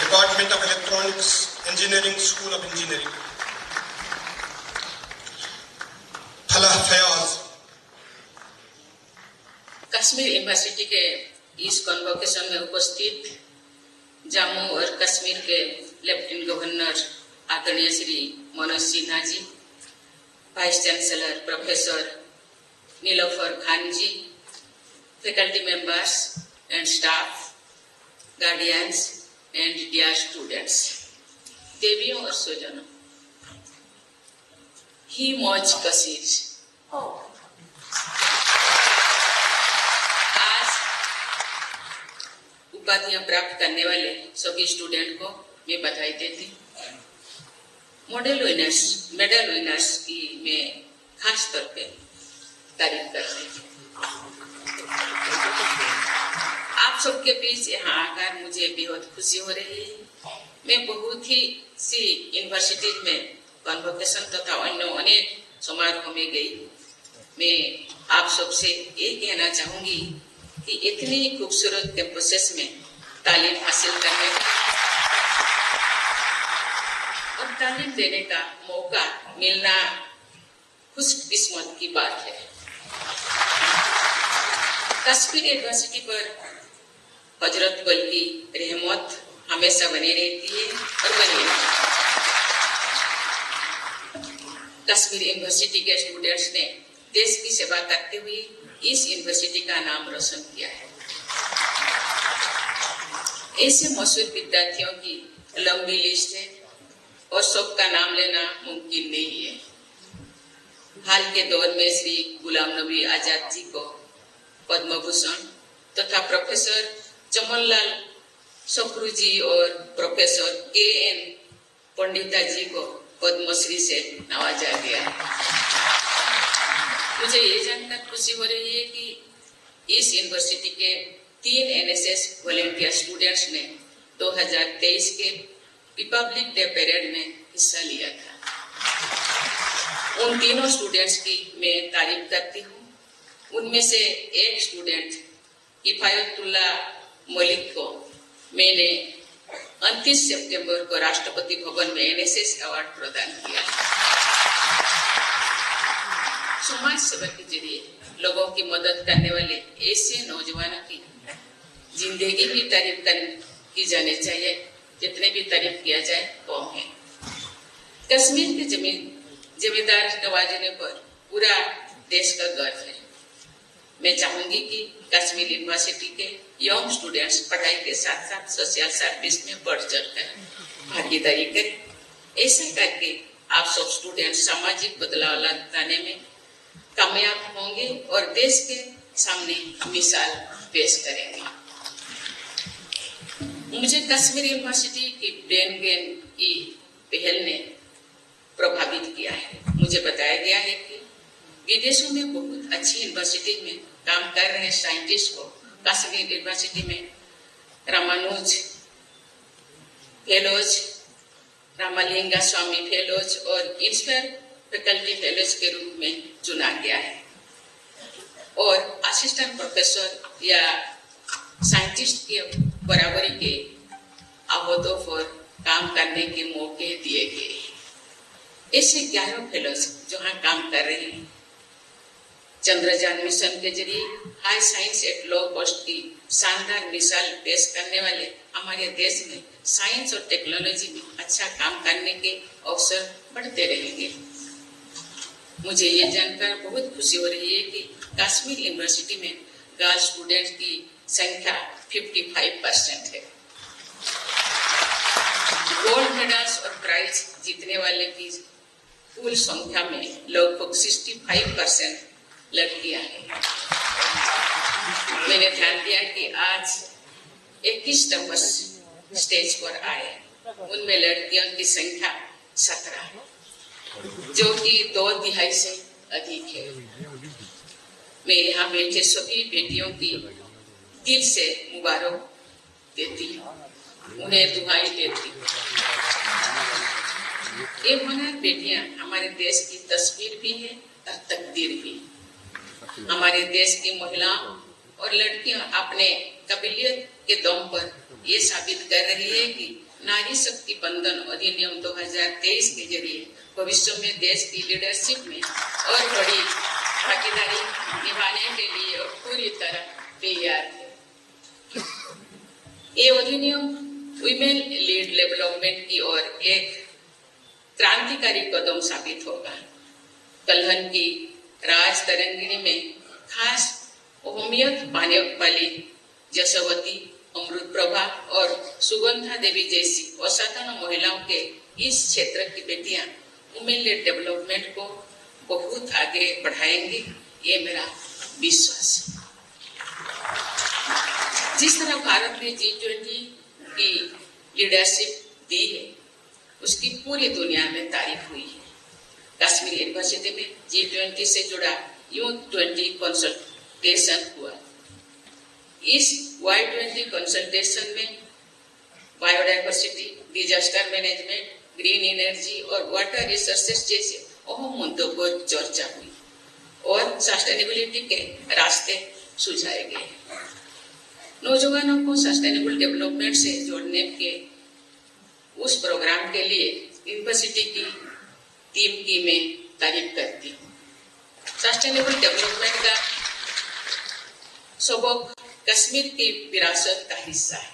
Department of Electronics Engineering, School of Engineering. Falah Fayaz. Kashmir university के इस convocation में उपस्थित जम्मू और कश्मीर के लेफ्टिनेंट गवर्नर आदरणीय Shri Manoj Sinha ji, vice chancellor professor Nilofar Khan ji, faculty members and staff, guardians and dear students, देवियों और स्वजनों, ही मौज कसीर। आज उपाधियां प्राप्त करने वाले सभी स्टूडेंट को मैं बधाई देती। मेडल विनर्स की मैं खास तौर पे तारीफ करती हूँ। आप सबके बीच यहाँ आकर मुझे बेहद खुशी हो रही है। मैं बहुत ही सी यूनिवर्सिटीज में कॉन्वोकेशन तथा अन्य अनेक समारोह में गई। मैं आप सबसे ये कहना चाहूंगी कि इतनी खूबसूरत कैंपसेस में तालीम हासिल करने और तालीम देने का मौका मिलना खुशकिस्मत की बात है। कश्मीर यूनिवर्सिटी पर हजरत बल की रहमत हमेशा बनी रहती है और बनी रहती है। कश्मीर यूनिवर्सिटी के स्टूडेंट्स ने देश की सेवा करते हुए इस यूनिवर्सिटी का नाम रोशन किया है। ऐसे मशहूर विद्यार्थियों की लंबी लिस्ट है और सबका नाम लेना मुमकिन नहीं है। हाल के दौर में श्री गुलाम नबी आजाद जी को पद्म भूषण तथा प्रोफेसर चमनलाल सप्रू जी और प्रोफेसर के.एन. पंडिता जी को पद्मश्री से नवाजा गया। मुझे ये जानकर खुशी हो रही है कि इस यूनिवर्सिटी के 3 NSS वॉलंटियर स्टूडेंट्स ने 2023 के रिपब्लिक डे परेड में हिस्सा लिया था। उन तीनों स्टूडेंट्स की मैं तारीफ करती हूँ। उनमें से एक स्टूडेंट किफायतुल्ला मलिक को मैंने 29 सितंबर को राष्ट्रपति भवन में NSS अवार्ड प्रदान किया। समाज सेवा के जरिए लोगों की मदद करने वाले ऐसे नौजवानों की जिंदगी भी तारीफ की जानी चाहिए, जितने भी तारीफ किया जाए कम है। कश्मीर के जमींदार नवाजने पर पूरा देश का गर्व है। मैं चाहूंगी कि कश्मीर यूनिवर्सिटी के यंग स्टूडेंट्स पढ़ाई के साथ साथ सोशल सर्विस में बढ़ चढ़कर भागीदारी करें। ऐसा करके आप सब स्टूडेंट सामाजिक बदलाव लाने में कामयाब होंगे और देश के सामने मिसाल पेश करेंगे। मुझे कश्मीर यूनिवर्सिटी की ब्रेन गेन की पहल ने प्रभावित किया है। मुझे बताया गया है कि विदेशों में बहुत अच्छी यूनिवर्सिटी में काम कर रहे साइंटिस्ट को कश्मीर यूनिवर्सिटी में रामानुज फेलोज, रामलिंगा स्वामी फेलोज और इंस्पायर फैकल्टी फेलोज के रूप में चुना गया है और असिस्टेंट प्रोफेसर या साइंटिस्ट के बराबरी के अहदों पर काम करने के मौके दिए गए। ऐसे 11 फेलोज जहाँ काम कर रहे हैं। चंद्रयान मिशन के जरिए high science at low cost की शानदार मिसाल पेश करने वाले हमारे देश में साइंस और टेक्नोलॉजी में अच्छा काम करने के अवसर बढ़ते रहेंगे। मुझे ये जानकर बहुत खुशी हो रही है कि कश्मीर यूनिवर्सिटी में गर्ल्स स्टूडेंट्स की संख्या 55% है। गोल्ड मेडल्स और प्राइज जीतने वाले की कुल संख्या में लगभग 65% लड़कियां हैं। मैंने ध्यान दिया कि आज 21 टॉपर्स स्टेज पर आए, उनमें लड़कियों की संख्या 17 है, जो कि 2/3 से अधिक है। मैं यहाँ बैठे सभी बेटियों की दिल से मुबारक देती हूँ, उन्हें दुआएं देती हूँ। ये होनहार बेटियां हमारे देश की तस्वीर भी है और तकदीर भी। हमारे देश की महिलाओं और लड़कियां अपने काबिलियत के दम पर ये साबित कर रही है कि नारी शक्ति बंधन अधिनियम 2023 के जरिए भविष्य में देश की लीडरशिप में और बड़ी भागीदारी निभाने के लिए और पूरी तरह तैयार है। ये अधिनियम वुमेन लीड डेवलपमेंट की ओर एक क्रांतिकारी कदम साबित होगा। कलहन की राज तरंगिणी में खास अहमियत पाने वाली जसवती, अमृत प्रभा और सुगंधा देवी जैसी असाधारण महिलाओं के इस क्षेत्र की बेटियां वुमेन लेड डेवलपमेंट को बहुत आगे बढ़ाएंगी, ये मेरा विश्वास है। जिस तरह भारत ने G20 की लीडरशिप दी है, उसकी पूरी दुनिया में तारीफ हुई है। कश्मीर यूनिवर्सिटी में G20 से जुड़ा यूथ 20 कंसल्टेशन हुआ। इस Y20 कंसल्टेशन में biodiversity, disaster management, green energy और वाटर रिसोर्सेज जैसे अहम मुद्दों पर चर्चा हुई और सस्टेनेबिलिटी के रास्ते सुझाए गए। नौजवानों को सस्टेनेबल डेवलपमेंट से जोड़ने के उस प्रोग्राम के लिए यूनिवर्सिटी की टीम की मैं तारीफ करती हूँ। सस्टेनेबल डेवलपमेंट का सबक कश्मीर की विरासत का हिस्सा है।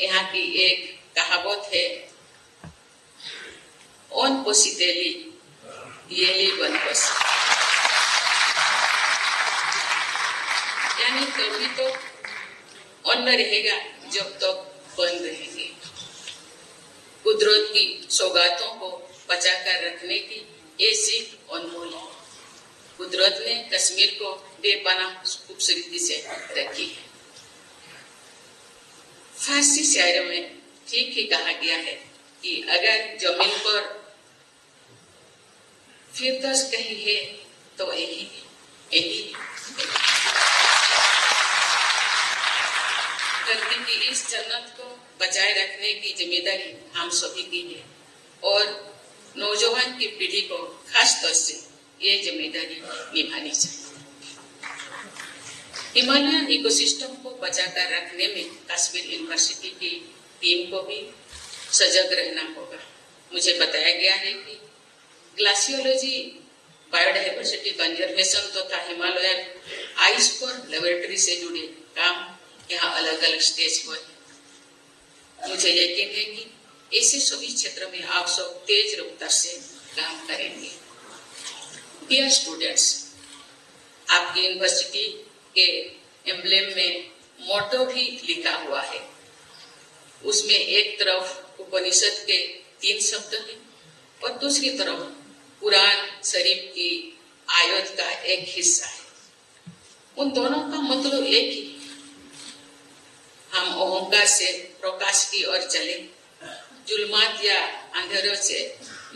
यहाँ की एक कहावत है, ओन पोसितेली येली वन पोसी, यानी तभी तो अन्न रहेगा जब तक बंद रहेंगे। कुदरत की सौगातों को बचाकर रखने की ये सीख अनमोल है। कुदरत ने कश्मीर को बेपनाह खूबसूरती से रखी है। फारसी शायरों में ठीक ही कहा गया है कि अगर जमीन पर फिरदौस कहीं है तो यही धरती की इस जन्नत को बचाए रखने की जिम्मेदारी हम सभी की है और नौजवान की पीढ़ी को खास तौर से ये जिम्मेदारी निभानी चाहिए। हिमालयन इकोसिस्टम को बचाकर रखने में कश्मीर यूनिवर्सिटी की टीम को भी सजग रहना होगा। मुझे बताया गया है कि ग्लासियोलॉजी, बायोडाइवर्सिटी कंजर्वेशन तथा हिमालयन आइस कोर लेबोरेटरी से जुड़े काम यहाँ अलग अलग स्टेज पर है। मुझे यकीन है कि ऐसे सभी क्षेत्रों में आप सब तेज रफ्तार से काम करेंगे। डियर स्टूडेंट्स, आपकी यूनिवर्सिटी के एम्ब्लेम में मोटो भी लिखा हुआ है। उसमें एक तरफ उपनिषद के 3 शब्द हैं और दूसरी तरफ कुरान शरीफ की आयत का एक हिस्सा है। उन दोनों का मतलब एक ही, हम अहंकार से प्रकाश की ओर चले, जुल्मात या अंधेरों से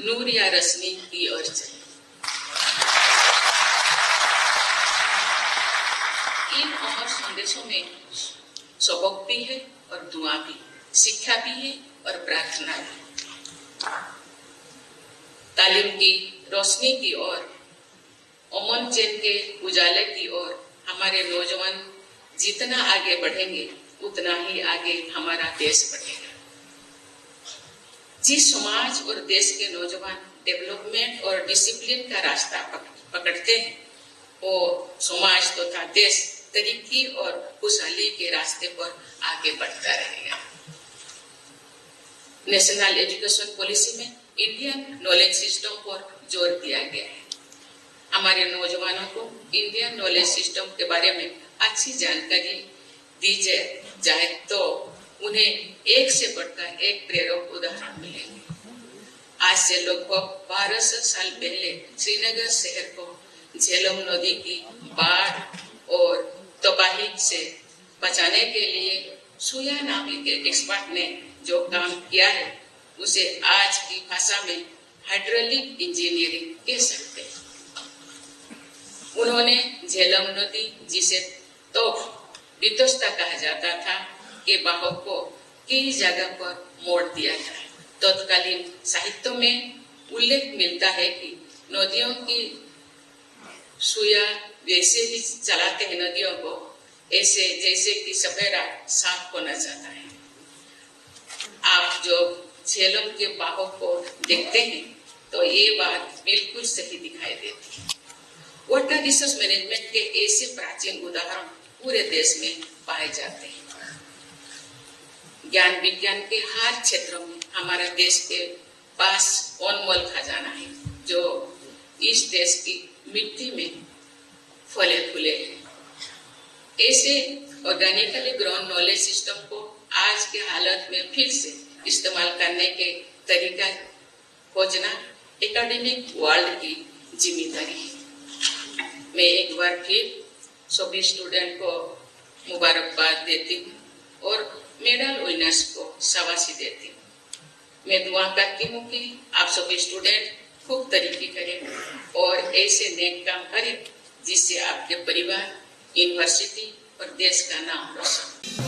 नूर या रोशनी की ओर चले। इन अमर संदेशों में सबक भी है और दुआ भी, शिक्षा भी है और प्रार्थना भी। तालीम की रोशनी की ओर, अमन चैन के उजाले की ओर हमारे नौजवान जितना आगे बढ़ेंगे उतना ही आगे हमारा देश बढ़ेगा। जिस समाज और देश के नौजवान डेवलपमेंट और डिसिप्लिन का रास्ता पकड़ते हैं, वो समाज तथा देश तरक्की और खुशहाली के रास्ते पर आगे बढ़ता रहेगा। नेशनल एजुकेशन पॉलिसी में इंडियन नॉलेज सिस्टम पर जोर दिया गया है। हमारे नौजवानों को इंडियन नॉलेज सिस्टम के बारे में अच्छी जानकारी दी जाए तो उन्हें एक से बढ़कर एक प्रेरक उदाहरण मिलेंगे। आज से लगभग 1200 साल पहले श्रीनगर शहर को झेलम नदी की बाढ़ और तबाही से बचाने के लिए सुया नाम के एक्सपर्ट ने जो काम किया है उसे आज की भाषा में हाइड्रोलिक इंजीनियरिंग कह सकते हैं। उन्होंने झेलम नदी, जिसे तो विध्वंसता कहा जाता था, के बहाव को कई जगह पर मोड़ दिया था। तत्कालीन साहित्य में उल्लेख मिलता है कि नदियों की सुया वैसे ही चलाते हैं नदियों को, ऐसे जैसे कि सपेरा सांप को न जाता है। आप जो झेलम के बाहों को देखते हैं तो ये बात बिल्कुल सही दिखाई देती है। वाटर रिसोर्स मैनेजमेंट के ऐसे प्राचीन उदाहरण पूरे देश में पाए जाते हैं। ज्ञान विज्ञान के हर क्षेत्रों में हमारा देश के पास अनमोल खजाना है जो इस देश की मिट्टी में फले फूले हैं। ऐसे ऑर्गेनिकली ग्रोन नॉलेज सिस्टम को आज के हालत में फिर से इस्तेमाल करने के तरीका खोजना एकेडमिक वर्ल्ड की जिम्मेदारी है। मैं एक बार फिर सभी स्टूडेंट को मुबारकबाद देती हूँ और मेडल विनर्स को शाबाशी देती हूँ। मैं दुआ करती हूँ कि आप सभी स्टूडेंट खूब तरक्की करें और ऐसे नेक काम करें जिससे आपके परिवार, यूनिवर्सिटी और देश का नाम रोशन।